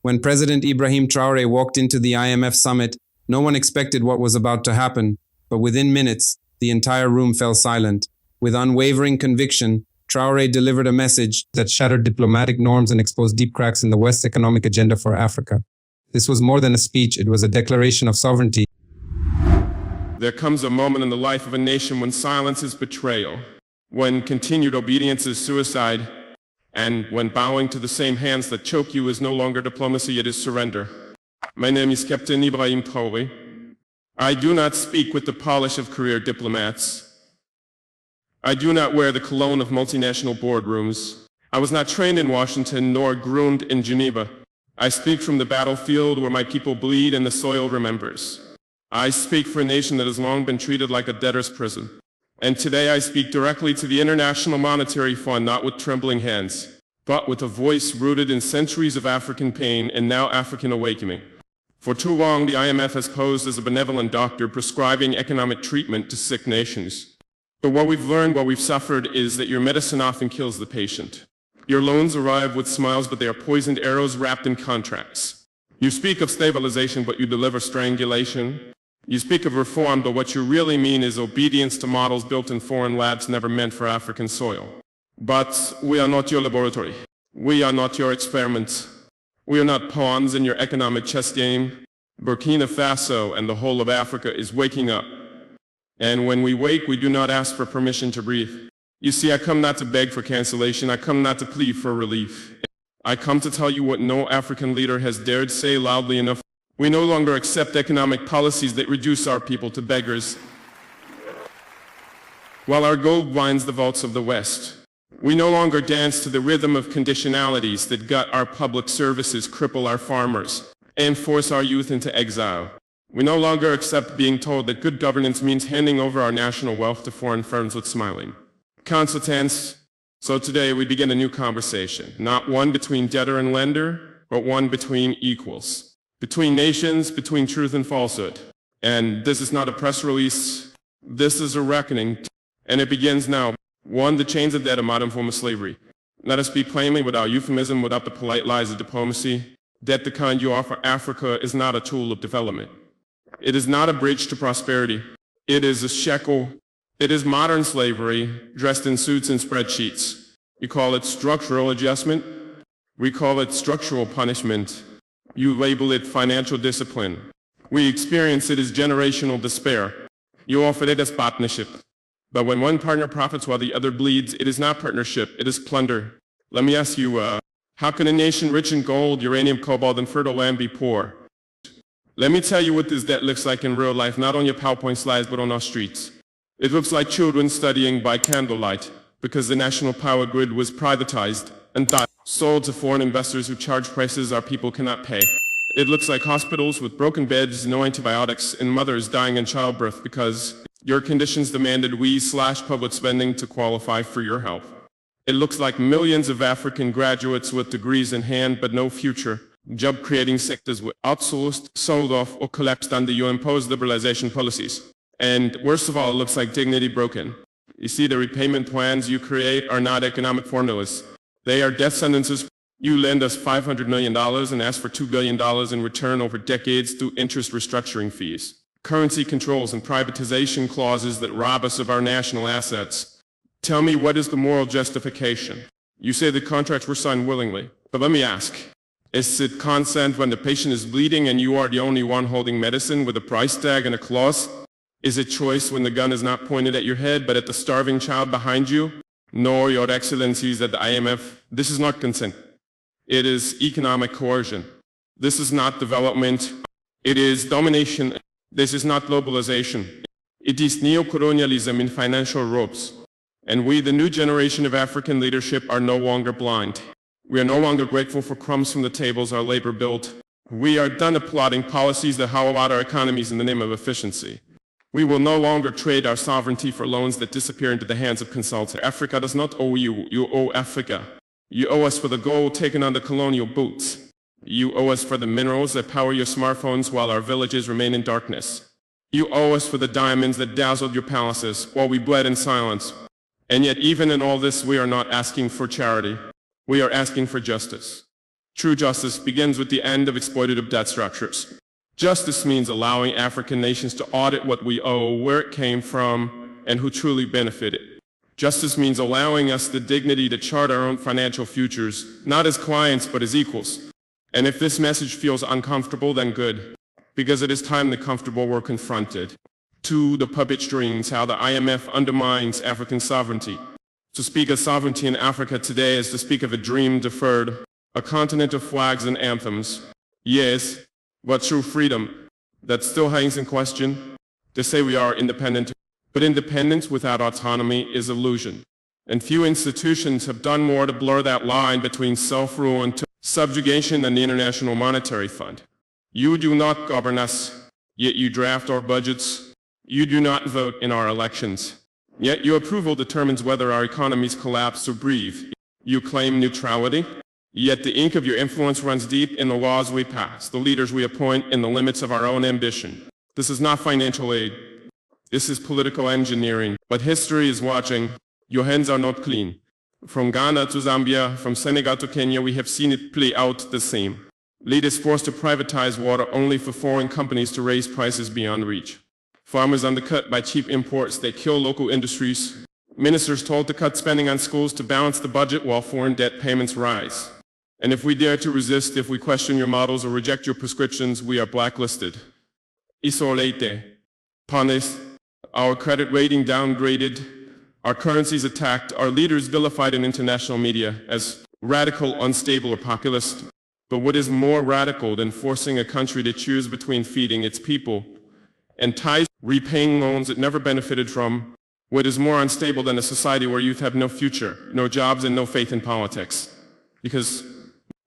When President Ibrahim Traoré walked into the IMF summit, no one expected what was about to happen, but within minutes, the entire room fell silent. With unwavering conviction, Traoré delivered a message that shattered diplomatic norms and exposed deep cracks in the West's economic agenda for Africa. This was more than a speech, it was a declaration of sovereignty. There comes a moment in the life of a nation when silence is betrayal, when continued obedience is suicide, and when bowing to the same hands that choke you is no longer diplomacy, it is surrender. My name is Captain Ibrahim Traoré. I do not speak with the polish of career diplomats. I do not wear the cologne of multinational boardrooms. I was not trained in Washington nor groomed in Geneva. I speak from the battlefield where my people bleed and the soil remembers. I speak for a nation that has long been treated like a debtor's prison. And today I speak directly to the International Monetary Fund, not with trembling hands, but with a voice rooted in centuries of African pain and now African awakening. For too long, the IMF has posed as a benevolent doctor prescribing economic treatment to sick nations. But what we've learned, what we've suffered, is that your medicine often kills the patient. Your loans arrive with smiles, but they are poisoned arrows wrapped in contracts. You speak of stabilization, but you deliver strangulation. You speak of reform, but what you really mean is obedience to models built in foreign labs never meant for African soil. But we are not your laboratory. We are not your experiments. We are not pawns in your economic chess game. Burkina Faso and the whole of Africa is waking up. And when we wake, we do not ask for permission to breathe. You see, I come not to beg for cancellation. I come not to plead for relief. I come to tell you what no African leader has dared say loudly enough. We no longer accept economic policies that reduce our people to beggars. While our gold lines the vaults of the West, we no longer dance to the rhythm of conditionalities that gut our public services, cripple our farmers, and force our youth into exile. We no longer accept being told that good governance means handing over our national wealth to foreign firms with smiling consultants. So today we begin a new conversation, not one between debtor and lender, but one between equals. Between nations, between truth and falsehood. And this is not a press release, this is a reckoning, and it begins now. One, the chains of debt, a modern form of slavery. Let us speak plainly without euphemism, without the polite lies of diplomacy. Debt, the kind you offer Africa, is not a tool of development. It is not a bridge to prosperity. It is a shekel. It is modern slavery, dressed in suits and spreadsheets. You call it structural adjustment. We call it structural punishment. You label it financial discipline. We experience it as generational despair. You offer it as partnership. But when one partner profits while the other bleeds, it is not partnership, it is plunder. Let me ask you, how can a nation rich in gold, uranium, cobalt, and fertile land be poor? Let me tell you what this debt looks like in real life, not on your PowerPoint slides, but on our streets. It looks like children studying by candlelight, because the national power grid was privatized and sold to foreign investors who charge prices our people cannot pay. It looks like hospitals with broken beds, no antibiotics, and mothers dying in childbirth because your conditions demanded we slash public spending to qualify for your help. It looks like millions of African graduates with degrees in hand but no future, job-creating sectors were outsourced, sold off, or collapsed under your imposed liberalization policies. And worst of all, it looks like dignity broken. You see, the repayment plans you create are not economic formulas. They are death sentences. You lend us $500 million and ask for $2 billion in return over decades through interest restructuring fees, currency controls, and privatization clauses that rob us of our national assets. Tell me, what is the moral justification? You say the contracts were signed willingly, but let me ask, is it consent when the patient is bleeding and you are the only one holding medicine with a price tag and a clause? Is it choice when the gun is not pointed at your head but at the starving child behind you? No, Your Excellencies at the IMF, this is not consent. It is economic coercion. This is not development. It is domination. This is not globalization. It is neocolonialism in financial ropes. And we, the new generation of African leadership, are no longer blind. We are no longer grateful for crumbs from the tables our labor built. We are done applauding policies that hollow out our economies in the name of efficiency. We will no longer trade our sovereignty for loans that disappear into the hands of consultants. Africa does not owe you, you owe Africa. You owe us for the gold taken on the colonial boots. You owe us for the minerals that power your smartphones while our villages remain in darkness. You owe us for the diamonds that dazzled your palaces while we bled in silence. And yet even in all this, we are not asking for charity. We are asking for justice. True justice begins with the end of exploitative debt structures. Justice means allowing African nations to audit what we owe, where it came from, and who truly benefited. Justice means allowing us the dignity to chart our own financial futures, not as clients, but as equals. And if this message feels uncomfortable, then good, because it is time the comfortable were confronted. To the puppet strings, how the IMF undermines African sovereignty. To speak of sovereignty in Africa today is to speak of a dream deferred, a continent of flags and anthems. Yes, but true freedom, that still hangs in question. They say we are independent, but independence without autonomy is illusion. And few institutions have done more to blur that line between self-rule and subjugation than the International Monetary Fund. You do not govern us, yet you draft our budgets. You do not vote in our elections, yet your approval determines whether our economies collapse or breathe. You claim neutrality, yet the ink of your influence runs deep in the laws we pass, the leaders we appoint, and the limits of our own ambition. This is not financial aid. This is political engineering. But history is watching. Your hands are not clean. From Ghana to Zambia, from Senegal to Kenya, we have seen it play out the same. Leaders forced to privatize water only for foreign companies to raise prices beyond reach. Farmers undercut by cheap imports that kill local industries. Ministers told to cut spending on schools to balance the budget while foreign debt payments rise. And if we dare to resist, if we question your models or reject your prescriptions, we are blacklisted. Isolate, punished, our credit rating downgraded, our currencies attacked, our leaders vilified in international media as radical, unstable, or populist. But what is more radical than forcing a country to choose between feeding its people and ties, repaying loans it never benefited from? What is more unstable than a society where youth have no future, no jobs, and no faith in politics? Because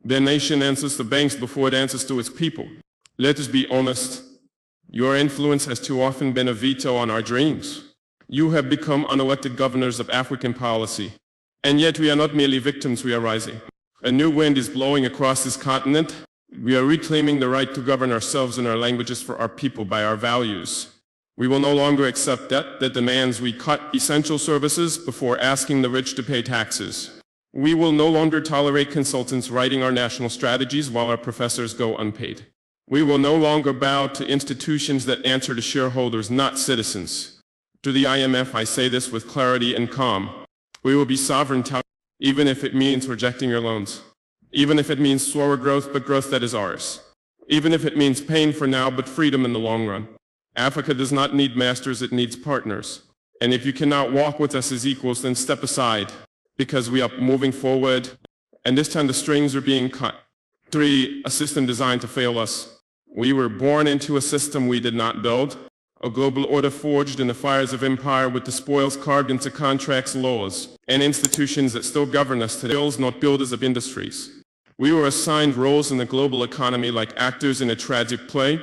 their nation answers to banks before it answers to its people. Let us be honest. Your influence has too often been a veto on our dreams. You have become unelected governors of African policy. And yet we are not merely victims, we are rising. A new wind is blowing across this continent. We are reclaiming the right to govern ourselves and our languages for our people by our values. We will no longer accept debt that demands we cut essential services before asking the rich to pay taxes. We will no longer tolerate consultants writing our national strategies while our professors go unpaid. We will no longer bow to institutions that answer to shareholders, not citizens. To the IMF, I say this with clarity and calm. We will be sovereign, even if it means rejecting your loans. Even if it means slower growth, but growth that is ours. Even if it means pain for now, but freedom in the long run. Africa does not need masters, it needs partners. And if you cannot walk with us as equals, then step aside, because we are moving forward, and this time the strings are being cut. 3, a system designed to fail us. We were born into a system we did not build, a global order forged in the fires of empire with the spoils carved into contracts, laws, and institutions that still govern us today, not builders of industries. We were assigned roles in the global economy like actors in a tragic play.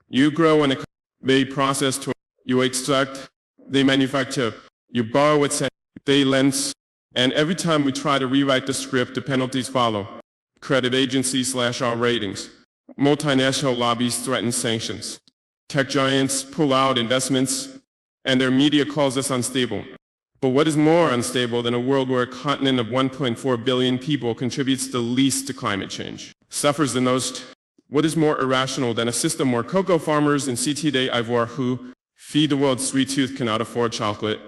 You grow and they process, you extract, they manufacture, you borrow, etc. They lend, and every time we try to rewrite the script, the penalties follow. Credit agencies slash our ratings. Multinational lobbies threaten sanctions. Tech giants pull out investments, and their media calls us unstable. But what is more unstable than a world where a continent of 1.4 billion people contributes the least to climate change, suffers the most? What is more irrational than a system where cocoa farmers in Cité d'Ivoire who feed the world's sweet tooth cannot afford chocolate?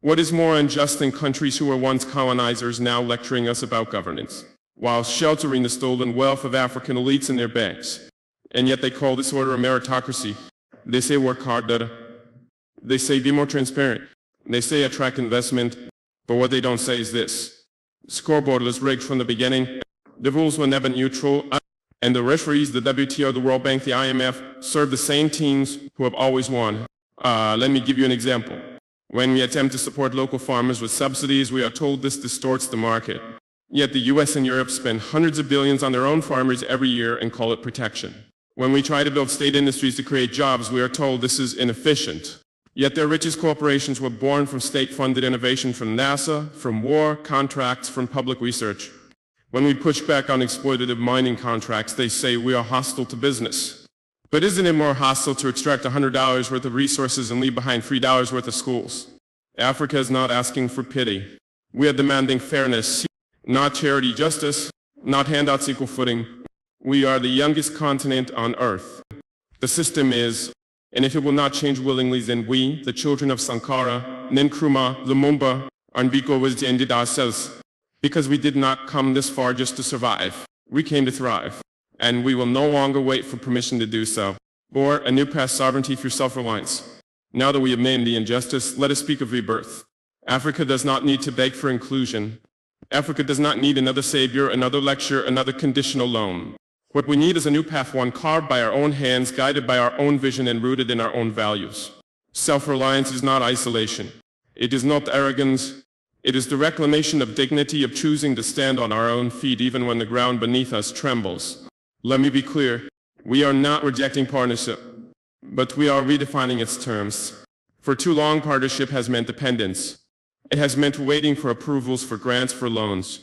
What is more unjust than countries who were once colonizers now lecturing us about governance, while sheltering the stolen wealth of African elites in their banks? And yet they call this order a meritocracy. They say work harder. They say be more transparent. They say attract investment. But what they don't say is this. Scoreboard was rigged from the beginning. The rules were never neutral. And the referees, the WTO, the World Bank, the IMF, serve the same teams who have always won. Let me give you an example. When we attempt to support local farmers with subsidies, we are told this distorts the market. Yet the US and Europe spend hundreds of billions on their own farmers every year and call it protection. When we try to build state industries to create jobs, we are told this is inefficient. Yet their richest corporations were born from state-funded innovation from NASA, from war, contracts, from public research. When we push back on exploitative mining contracts, they say we are hostile to business. But isn't it more hostile to extract $100 worth of resources and leave behind $3 worth of schools? Africa is not asking for pity. We are demanding fairness, not charity, justice, not handouts, equal footing. We are the youngest continent on Earth. The system is, and if it will not change willingly, then we, the children of Sankara, Nkrumah, Lumumba, Anbiko was ended ourselves. Because we did not come this far just to survive. We came to thrive. And we will no longer wait for permission to do so. Or a new past sovereignty through self-reliance. Now that we have named the injustice, let us speak of rebirth. Africa does not need to beg for inclusion. Africa does not need another savior, another lecture, another conditional loan. What we need is a new path, one carved by our own hands, guided by our own vision and rooted in our own values. Self-reliance is not isolation. It is not arrogance. It is the reclamation of dignity, of choosing to stand on our own feet even when the ground beneath us trembles. Let me be clear. We are not rejecting partnership, but we are redefining its terms. For too long, partnership has meant dependence. It has meant waiting for approvals, for grants, for loans,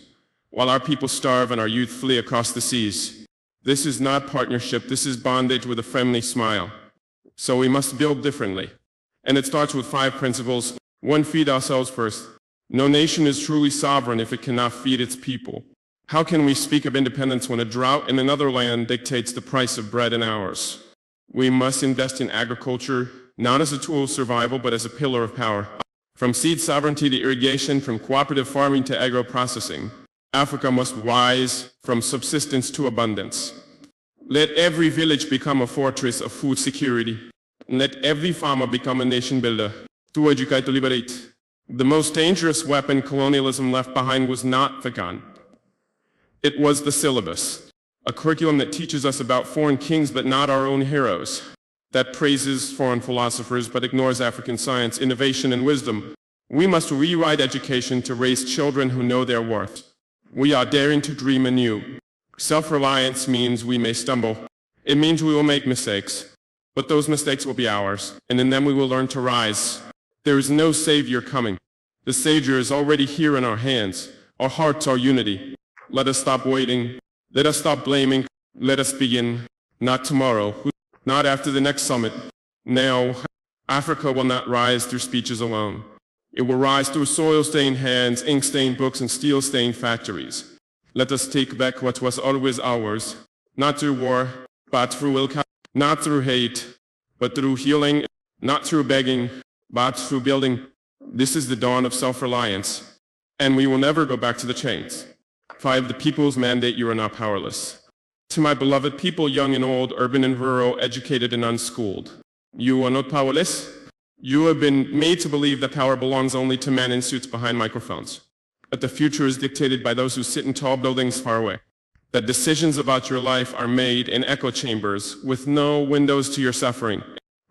while our people starve and our youth flee across the seas. This is not partnership, this is bondage with a friendly smile. So we must build differently. And it starts with 5 principles. 1, feed ourselves first. No nation is truly sovereign if it cannot feed its people. How can we speak of independence when a drought in another land dictates the price of bread in ours? We must invest in agriculture, not as a tool of survival, but as a pillar of power. From seed sovereignty to irrigation, from cooperative farming to agro-processing, Africa must rise from subsistence to abundance. Let every village become a fortress of food security. Let every farmer become a nation builder. To educate to liberate. The most dangerous weapon colonialism left behind was not the gun. It was the syllabus. A curriculum that teaches us about foreign kings but not our own heroes. That praises foreign philosophers but ignores African science, innovation, and wisdom. We must rewrite education to raise children who know their worth. We are daring to dream anew. Self-reliance means we may stumble. It means we will make mistakes. But those mistakes will be ours, and in them we will learn to rise. There is no savior coming. The savior is already here in our hands. Our hearts are unity. Let us stop waiting. Let us stop blaming. Let us begin. Not tomorrow. Not after the next summit. Now, Africa will not rise through speeches alone. It will rise through soil-stained hands, ink-stained books, and steel-stained factories. Let us take back what was always ours, not through war, but through will, not through hate, but through healing, not through begging, but through building. This is the dawn of self-reliance, and we will never go back to the chains. 5. The people's mandate. You are not powerless. To my beloved people, young and old, urban and rural, educated and unschooled, you are not powerless. You have been made to believe that power belongs only to men in suits behind microphones. That the future is dictated by those who sit in tall buildings far away. That decisions about your life are made in echo chambers with no windows to your suffering.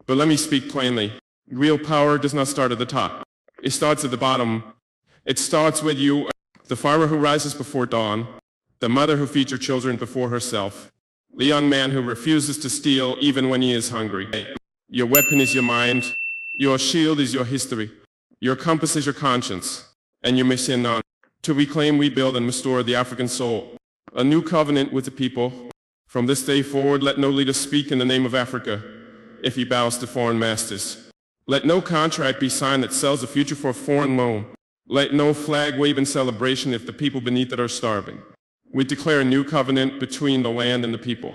But let me speak plainly. Real power does not start at the top. It starts at the bottom. It starts with you, the farmer who rises before dawn, the mother who feeds her children before herself, the young man who refuses to steal even when he is hungry. Your weapon is your mind. Your shield is your history. Your compass is your conscience. And your mission on to reclaim, rebuild, and restore the African soul. A new covenant with the people. From this day forward, let no leader speak in the name of Africa if he bows to foreign masters. Let no contract be signed that sells the future for a foreign loan. Let no flag wave in celebration if the people beneath it are starving. We declare a new covenant between the land and the people.